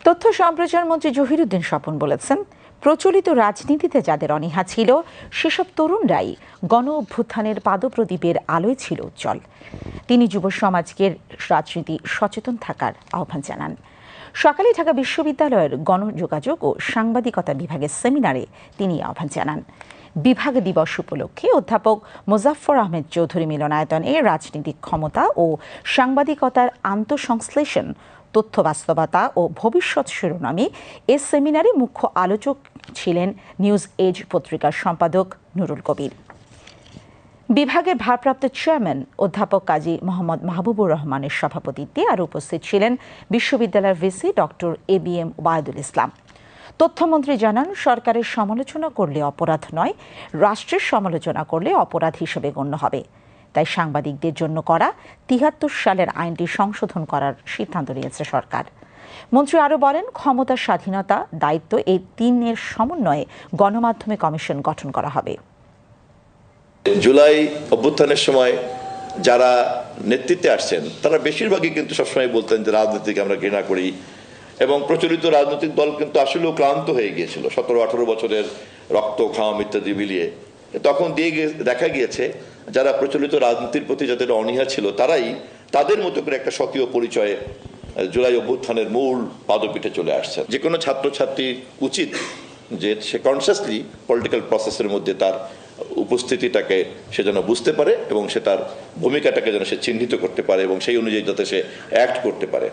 তথ্য সম্প্রচার মন্ত্রী জহিরুদ্দিন স্বপন বলেছেন, প্রচলিত রাজনীতিতে যাদের অনীহা ছিল সেসব তরুণরাই গণ অভ্যুত্থানের পাদপ্রদীপের আলোয় ছিল উজ্জ্বল। তিনি যুব সমাজকে রাজনীতি সচেতন থাকার আহ্বান জানান। সকালে ঢাকা বিশ্ববিদ্যালয়ের গণযোগাযোগ ও সাংবাদিকতা বিভাগের সেমিনারে তিনি আহ্বান জানান। বিভাগ দিবস উপলক্ষে অধ্যাপক মোজাফফর আহমেদ চৌধুরী মিলনায়তনে রাজনৈতিক ক্ষমতা ও সাংবাদিকতার আন্তঃসংশ্লেষণ, তথ্য বাস্তবতা ও ভবিষ্যৎ শিরোনামে এ সেমিনারে মুখ্য আলোচক ছিলেন নিউজ এজ পত্রিকার সম্পাদক নুরুল কবির। বিভাগের ভারপ্রাপ্ত চেয়ারম্যান অধ্যাপক কাজী মোহাম্মদ মাহবুবুর রহমানের সভাপতিত্বে আরও উপস্থিত ছিলেন বিশ্ববিদ্যালয়ের ভিসি ডক্টর এবিএম ওবায়দুল ইসলাম। তথ্যমন্ত্রী জানান, সরকারের সমালোচনা করলে অপরাধ নয়, রাষ্ট্রের সমালোচনা করলে অপরাধ হিসেবে গণ্য হবে। তাই সাংবাদিকদের জন্য করা ৭৩ সালের আইনটি সংশোধন করার সিদ্ধান্ত নিয়েছে সরকার। মন্ত্রী আরও বলেন, ক্ষমতা, স্বাধীনতা, দায়িত্ব এই তিনের সমন্বয়ে গণমাধ্যমে কমিশন গঠন করা হবে। জুলাই অভ্যুত্থানের সময় যারা নেতৃত্বে আসছেন তারা বেশিরভাগই কিন্তু সবসময় বলতেন যে রাজনীতিকে আমরা ঘৃণা করি, এবং প্রচলিত রাজনৈতিক দল কিন্তু আসলেও ক্লান্ত হয়ে গিয়েছিল ১৭-১৮ বছরের রক্ত ঘাম ইত্যাদি মিলিয়ে। তখন দেখা গিয়েছে যারা প্রচলিত রাজনীতির প্রতি যাদের অনীহা ছিল তারাই তাদের মতো করে একটা স্বকীয় পরিচয়ে জুলাই অভ্যুত্থানের মূল পাদপীঠে চলে আসছে। যে কোনো ছাত্রছাত্রী উচিত যে সে কনসিয়াসলি পলিটিক্যাল প্রসেসের মধ্যে তার উপস্থিতিটাকে সে যেন বুঝতে পারে এবং সে তার ভূমিকাটাকে যেন সে চিহ্নিত করতে পারে এবং সেই অনুযায়ী যাতে সে অ্যাক্ট করতে পারে।